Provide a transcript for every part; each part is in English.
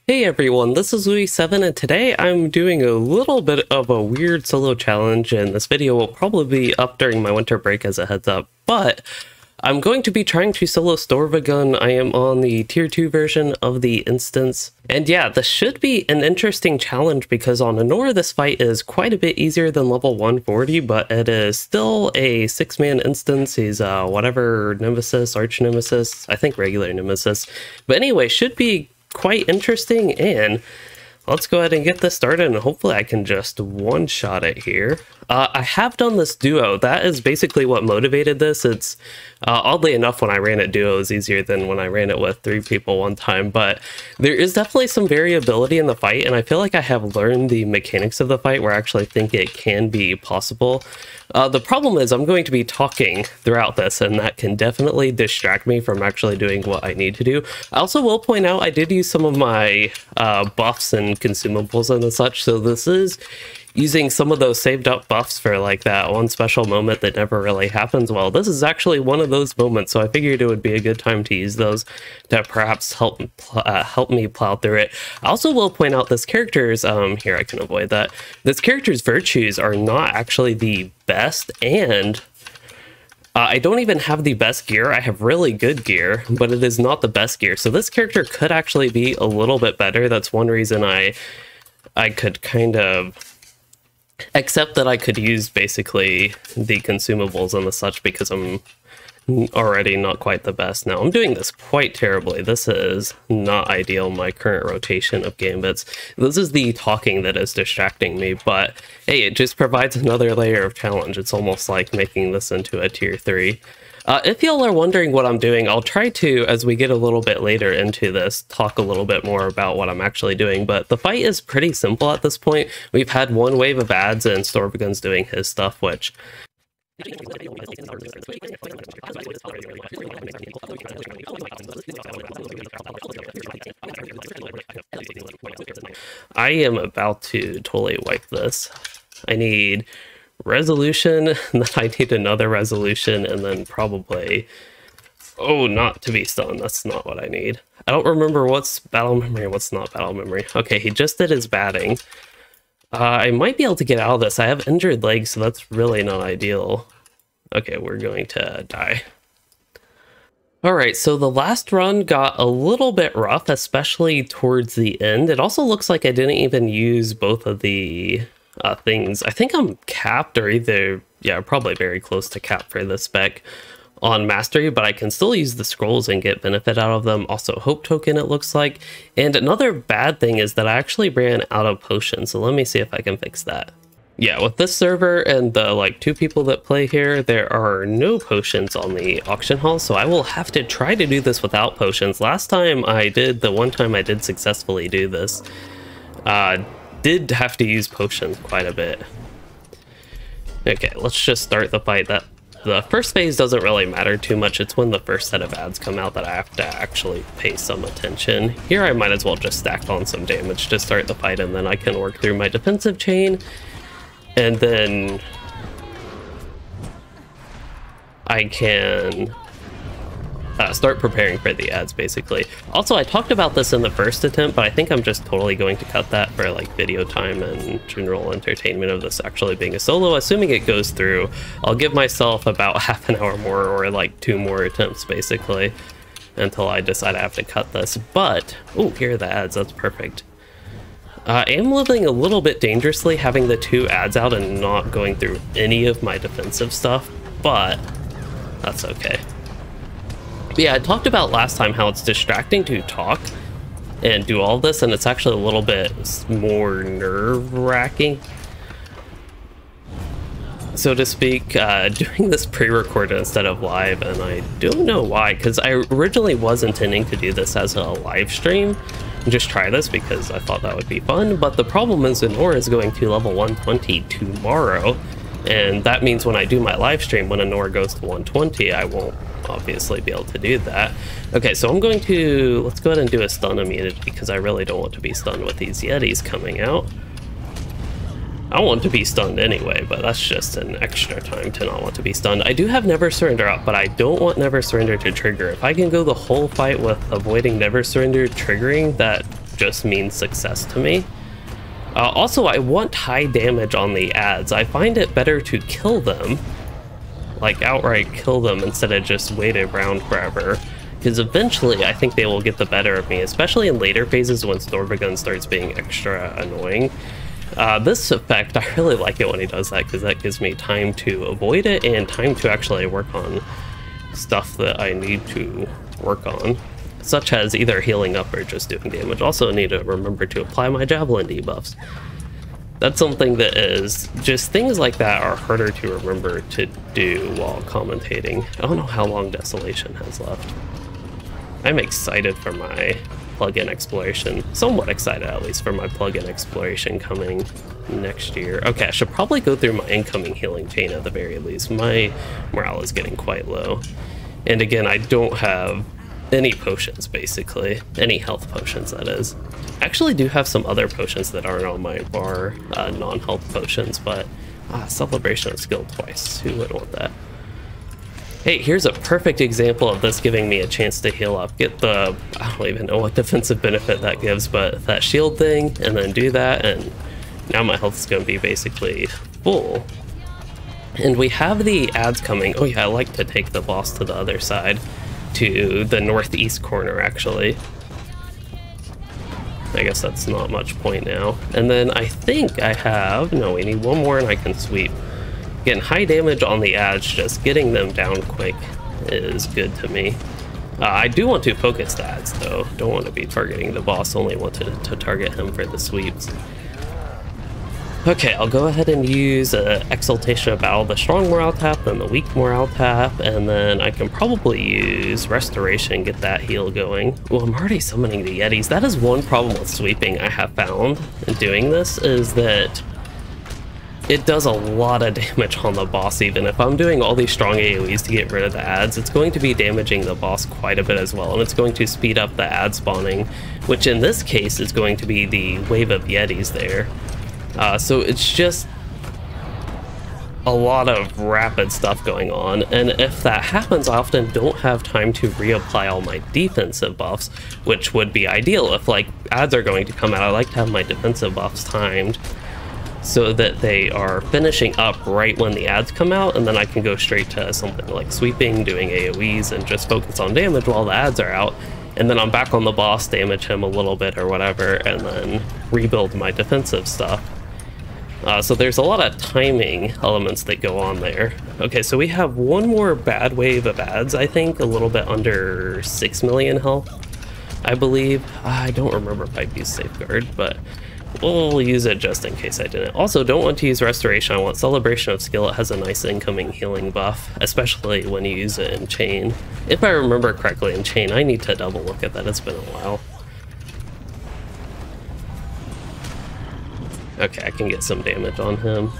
Hey everyone, this is Louis7 and today I'm doing a little bit of a weird solo challenge, and this video will probably be up during my winter break as a heads up, but I'm going to be trying to solo Storvagun. I am on the tier 2 version of the instance, and yeah, this should be an interesting challenge because on Anor this fight is quite a bit easier than level 140, but it is still a 6-man instance. He's whatever nemesis, arch nemesis, I think regular nemesis, but anyway, should be quite interesting, and let's go ahead and get this started, and hopefully I can just one-shot it here. I have done this duo. That is basically what motivated this. It's oddly enough, when I ran it duo, it was easier than when I ran it with 3 people one time, but there is definitely some variability in the fight, and I feel like I have learned the mechanics of the fight where I actually think it can be possible. The problem is I'm going to be talking throughout this, and that can definitely distract me from actually doing what I need to do. I also will point out I did use some of my buffs and consumables and such, so this is using some of those saved up buffs for like that one special moment that never really happens. Well, this is actually one of those moments, so I figured it would be a good time to use those to perhaps help me plow through it. I also will point out this character's here I can avoid that. This character's virtues are not actually the best, and I don't even have the best gear. I have really good gear, but it is not the best gear. So this character could actually be a little bit better. That's one reason I could kind of accept that I could use basically the consumables and the such, because I'm already not quite the best. Now I'm doing this quite terribly. This is not ideal, my current rotation of gambits. This is the talking that is distracting me, but hey, it just provides another layer of challenge. It's almost like making this into a tier 3. If y'all are wondering what I'm doing, I'll try to, as we get a little bit later into this, talk a little bit more about what I'm actually doing, but the fight is pretty simple at this point. We've had one wave of ads and Storvagun's doing his stuff, which I am about to totally wipe this. I need resolution, and then I need another resolution, and then probably, oh, not to be stunned. That's not what I need. I don't remember what's battle memory and what's not battle memory. Okay, he just did his batting. I might be able to get out of this. I have injured legs, so that's really not ideal. Okay, we're going to die. Alright, so the last run got a little bit rough, especially towards the end. It also looks like I didn't even use both of the things. I think I'm capped, or either, yeah, probably very close to cap for this spec on mastery, but I can still use the scrolls and get benefit out of them. Also hope token, it looks like. And another bad thing is that I actually ran out of potions, so let me see if I can fix that. Yeah, with this server and the like 2 people that play here, there are no potions on the auction hall, so I will have to try to do this without potions. Last time I did, the one time I did successfully do this, did have to use potions quite a bit. Okay, let's just start the fight. The first phase doesn't really matter too much. It's when the first set of ads come out that I have to actually pay some attention. Here I might as well just stack on some damage to start the fight, and then I can work through my defensive chain, and then I can start preparing for the ads, basically. Also, I talked about this in the first attempt, but I think I'm just totally going to cut that for like video time and general entertainment of this actually being a solo. Assuming it goes through, I'll give myself about half an hour more, or like 2 more attempts basically, until I decide I have to cut this. But, oh, here are the ads, that's perfect. I am living a little bit dangerously having the 2 ads out and not going through any of my defensive stuff, but that's okay. But yeah, I talked about last time how it's distracting to talk and do all this, and it's actually a little bit more nerve-wracking, so to speak, doing this pre-recorded instead of live, and I don't know why, because I originally was intending to do this as a live stream and just try this because I thought that would be fun, but the problem is Anor is going to level 120 tomorrow, and that means when I do my live stream, when Anor goes to 120, I won't obviously be able to do that. Okay, so I'm going to, let's go ahead and do a stun immunity, because I really don't want to be stunned with these Yetis coming out. I want to be stunned anyway, but that's just an extra time to not want to be stunned. I do have Never Surrender up, but I don't want Never Surrender to trigger. If I can go the whole fight with avoiding Never Surrender triggering, that just means success to me. Also, I want high damage on the ads. I find it better to kill them, like outright kill them, instead of just wait around forever. Because eventually I think they will get the better of me, especially in later phases when Storvagun starts being extra annoying. This effect, I really like it when he does that, because that gives me time to avoid it and time to actually work on stuff that I need to work on, such as either healing up or just doing damage. Also need to remember to apply my javelin debuffs. That's something that is just, things like that are harder to remember to do while commentating. I don't know how long Desolation has left. I'm excited for my plugin exploration. Somewhat excited, at least, for my plugin exploration coming next year. Okay, I should probably go through my incoming healing chain at the very least. My morale is getting quite low. And again, I don't have any potions, basically. Any health potions, that is. I actually do have some other potions that aren't on my bar, non-health potions, but Celebration of Skill twice. Who would want that? Hey, here's a perfect example of this giving me a chance to heal up. Get the, I don't even know what defensive benefit that gives, but that shield thing, and then do that, and now my health is going to be basically full. And we have the ads coming. Oh yeah, I like to take the boss to the other side, to the northeast corner, actually. I guess that's not much point now. And then I think I have, no, we need one more and I can sweep. Getting high damage on the ads, just getting them down quick is good to me. I do want to focus the ads though. Don't want to be targeting the boss, only want to target him for the sweeps. Okay, I'll go ahead and use Exaltation of Battle, the strong morale tap, then the weak morale tap, and then I can probably use Restoration, get that heal going. Well, I'm already summoning the Yetis. That is one problem with sweeping I have found in doing this, is that it does a lot of damage on the boss. Even if I'm doing all these strong AoEs to get rid of the ads, it's going to be damaging the boss quite a bit as well, and it's going to speed up the ad spawning, which in this case is going to be the wave of Yetis there. So it's just a lot of rapid stuff going on, and if that happens, I often don't have time to reapply all my defensive buffs, which would be ideal. If like ads are going to come out, I like to have my defensive buffs timed so that they are finishing up right when the ads come out, and then I can go straight to something like sweeping, doing AoEs, and just focus on damage while the ads are out. And then I'm back on the boss, damage him a little bit or whatever, and then rebuild my defensive stuff. So there's a lot of timing elements that go on there. Okay, so we have one more bad wave of ads, I think, a little bit under 6 million health, I believe. I don't remember if I've used Safeguard, but we'll use it just in case I didn't. Also, don't want to use Restoration. I want Celebration of Skill. It has a nice incoming healing buff, especially when you use it in Chain. If I remember correctly, in Chain, I need to double look at that. It's been a while. Okay, I can get some damage on him.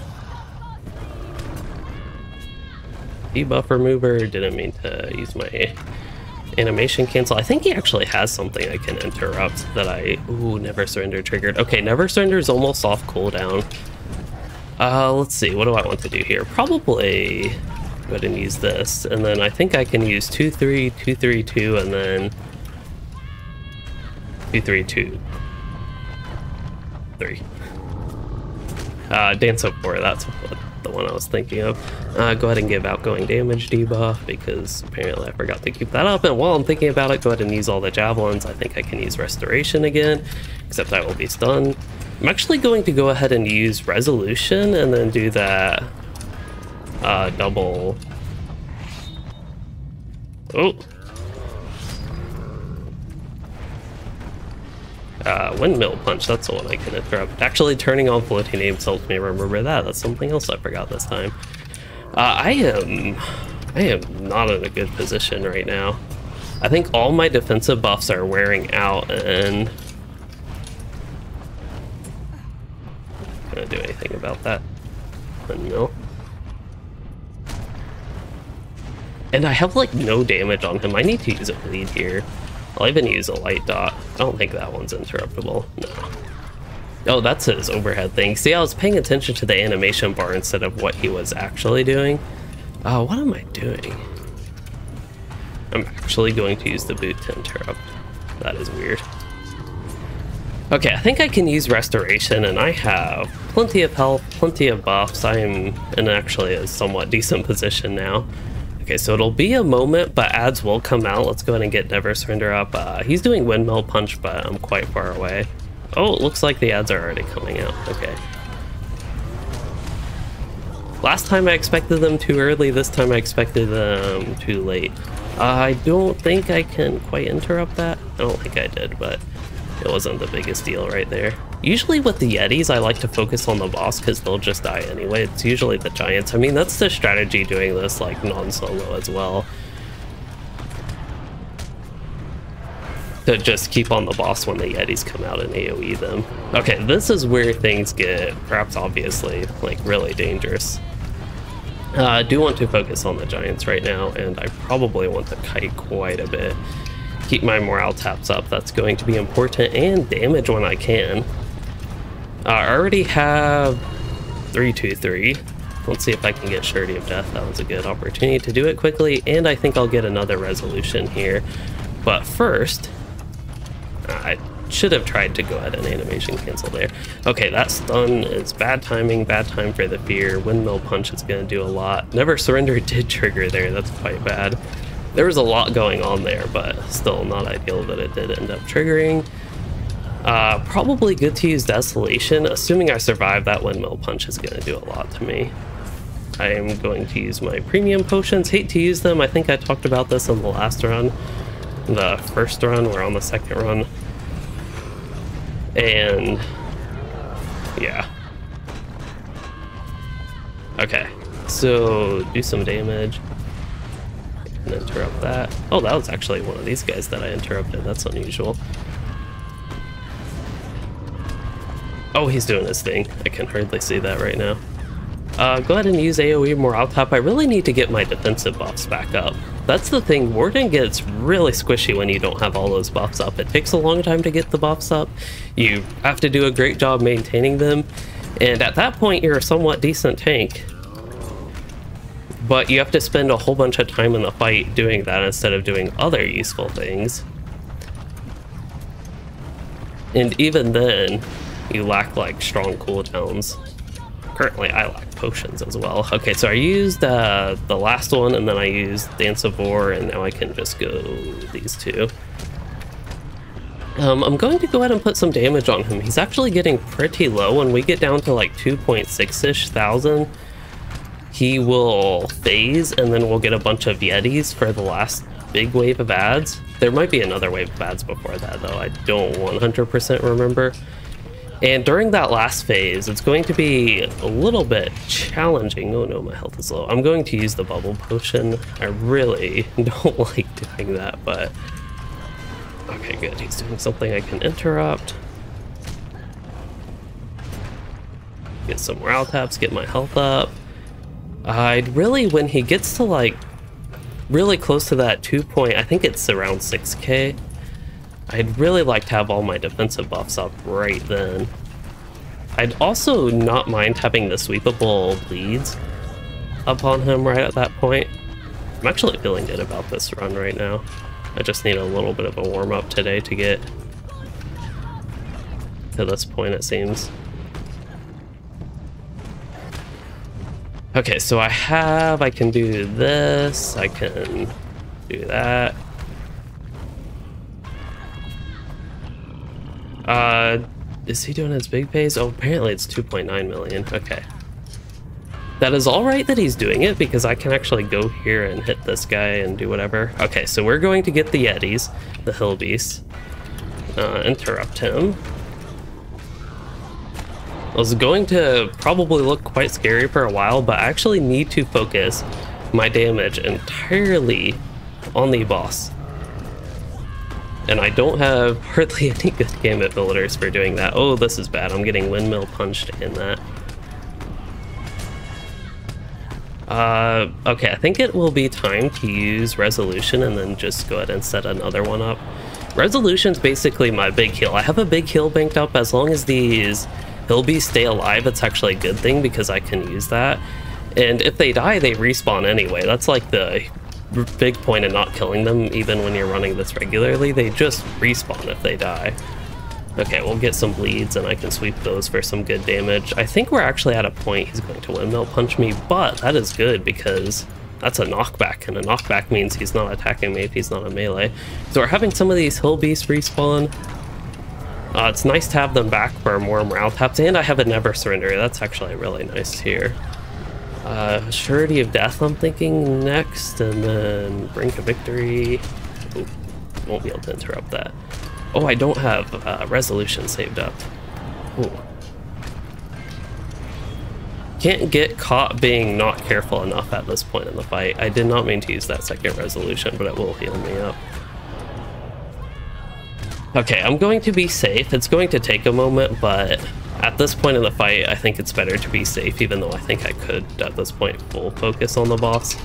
Debuff remover, didn't mean to use my animation cancel. I think he actually has something I can interrupt that I... Ooh, Never Surrender triggered. Okay, Never Surrender is almost off cooldown. Let's see, what do I want to do here? Probably go ahead and use this, and then I think I can use 2-3, 2-3-2, and then 2-3-2, 3. Dance Up 4, that's what the one I was thinking of. Go ahead and give outgoing damage debuff, because apparently I forgot to keep that up, and while I'm thinking about it, go ahead and use all the javelins. I think I can use Restoration again, except I will be stunned. I'm actually going to go ahead and use Resolution, and then do that double... Oh! Windmill Punch, that's the one I can interrupt. Actually, turning on floating names helps me remember that. That's something else I forgot this time. I am not in a good position right now. I think all my defensive buffs are wearing out, and I'm not gonna do anything about that. Windmill. And I have like no damage on him. I need to use a bleed here. I'll even use a light dot. I don't think that one's interruptible. No. Oh, that's his overhead thing. See, I was paying attention to the animation bar instead of what he was actually doing. What am I doing? I'm actually going to use the boot to interrupt. That is weird. Okay, I think I can use Restoration, and I have plenty of health, plenty of buffs. I am in actually a somewhat decent position now. Okay, so it'll be a moment, but ads will come out. Let's go ahead and get Never Surrender up. He's doing Windmill Punch, but I'm quite far away. Oh, it looks like the ads are already coming out. Okay. Last time I expected them too early, this time I expected them too late. I don't think I can quite interrupt that. I don't think I did, but it wasn't the biggest deal right there. Usually with the Yetis, I like to focus on the boss because they'll just die anyway. It's usually the Giants. I mean, that's the strategy doing this like non-solo as well. To just keep on the boss when the Yetis come out and AoE them. Okay, this is where things get, perhaps obviously, like really dangerous. I do want to focus on the Giants right now, and I probably want to kite quite a bit. Keep my morale taps up, that's going to be important, and damage when I can. I already have 323. Let's see if I can get Surety of Death. That was a good opportunity to do it quickly, and I think I'll get another resolution here. But first, I should have tried to go ahead and animation cancel there. Okay, that stun is bad timing, bad time for the fear. Windmill Punch is going to do a lot. Never Surrender did trigger there, that's quite bad. There was a lot going on there, but still not ideal that it did end up triggering. Probably good to use Desolation. Assuming I survive, that Windmill Punch is going to do a lot to me. I am going to use my premium potions. Hate to use them. I think I talked about this in the last run. The first run, we're on the second run. And yeah. Okay, so do some damage. And interrupt that. Oh, that was actually one of these guys that I interrupted. That's unusual. Oh, he's doing his thing. I can hardly see that right now. Go ahead and use AoE Morale Tap. I really need to get my defensive buffs back up. That's the thing, Warden gets really squishy when you don't have all those buffs up. It takes a long time to get the buffs up. You have to do a great job maintaining them. And at that point, you're a somewhat decent tank. But you have to spend a whole bunch of time in the fight doing that instead of doing other useful things. And even then, you lack like strong cooldowns. Currently, I lack potions as well. Okay, so I used the last one, and then I used Dance of War, and now I can just go these two. I'm going to go ahead and put some damage on him. He's actually getting pretty low. When we get down to like 2.6-ish thousand, he will phase, and then we'll get a bunch of Yetis for the last big wave of ads. There might be another wave of ads before that, though. I don't 100% remember. And during that last phase, it's going to be a little bit challenging. Oh no, my health is low. I'm going to use the bubble potion. I really don't like doing that, but... Okay, good. He's doing something I can interrupt. Get some morale taps, get my health up. I'd really, when he gets to like, really close to that 2 point, I think it's around 6k. I'd really like to have all my defensive buffs up right then. I'd also not mind having the sweepable bleeds up on him right at that point. I'm actually feeling good about this run right now. I just need a little bit of a warm-up today to get to this point, it seems. Okay, so I can do this, I can do that. Is he doing his big pays? Oh, apparently it's 2.9 million. Okay. That is all right that he's doing it, because I can actually go here and hit this guy and do whatever. Okay, so we're going to get the Yetis, the Hill Beasts. Interrupt him. I was going to probably look quite scary for a while, but I actually need to focus my damage entirely on the boss. And I don't have hardly any good gamut builders for doing that. Oh, this is bad. I'm getting windmill punched in that. Okay, I think it will be time to use Resolution and then just go ahead and set another one up. Resolution's basically my big heal. I have a big heal banked up. As long as these Hillbees stay alive, it's actually a good thing because I can use that. And if they die, they respawn anyway. That's like the big point in not killing them, even when you're running this regularly. They just respawn if they die. Okay, we'll get some bleeds and I can sweep those for some good damage. I think we're actually at a point he's going to windmill punch me, but that is good because that's a knockback, and a knockback means he's not attacking me if he's not a melee. So we're having some of these hill beasts respawn. It's nice to have them back for more morale taps, and I have a never surrender. That's actually really nice here. Surety of death I'm thinking next, and then brink of victory. Ooh, won't be able to interrupt that. Oh, I don't have resolution saved up. Ooh. Can't get caught being not careful enough at this point in the fight. I did not mean to use that second resolution, but it will heal me up. Okay, I'm going to be safe. It's going to take a moment, but at this point in the fight, I think it's better to be safe, even though I think I could, at this point, full focus on the boss.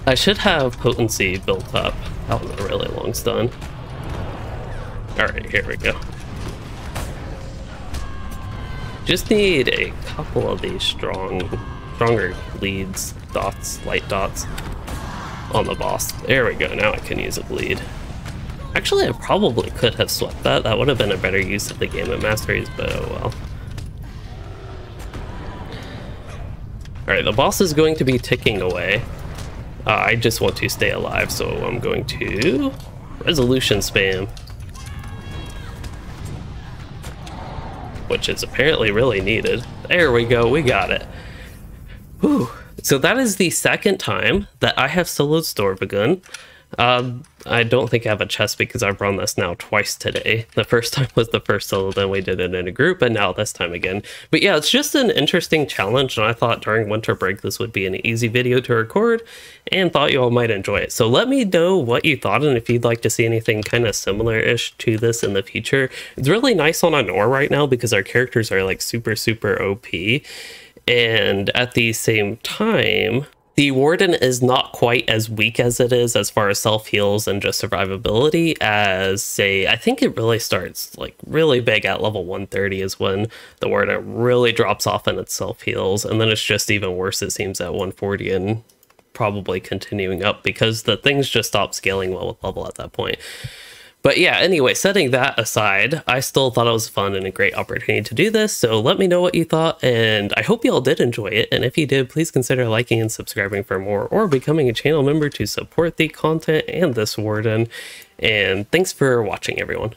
I should have potency built up. That was a really long stun. Alright, here we go. Just need a couple of these stronger leads, dots, light dots on the boss. There we go, now I can use a bleed. Actually, I probably could have swept that. That would have been a better use of the Gamut Masteries, but oh well. Alright, the boss is going to be ticking away. I just want to stay alive, so I'm going to resolution spam. Which is apparently really needed. There we go, we got it. Whew. So that is the second time that I have soloed Storvagun. I don't think I have a chest because I've run this now twice today. The first time was the first solo, then we did it in a group, and now this time again. But yeah, it's just an interesting challenge, and I thought during winter break this would be an easy video to record, and thought you all might enjoy it. So let me know what you thought, and if you'd like to see anything kind of similar-ish to this in the future. It's really nice on Anor right now because our characters are like super OP, and at the same time, the Warden is not quite as weak as it is as far as self-heals and just survivability as, say, I think it really starts like really big at level 130 is when the Warden really drops off in its self-heals, and then it's just even worse, it seems, at 140 and probably continuing up because the things just stop scaling well with level at that point. But yeah, anyway, setting that aside, I still thought it was fun and a great opportunity to do this, so let me know what you thought, and I hope you all did enjoy it, and if you did, please consider liking and subscribing for more, or becoming a channel member to support the content and this Warden, and thanks for watching, everyone.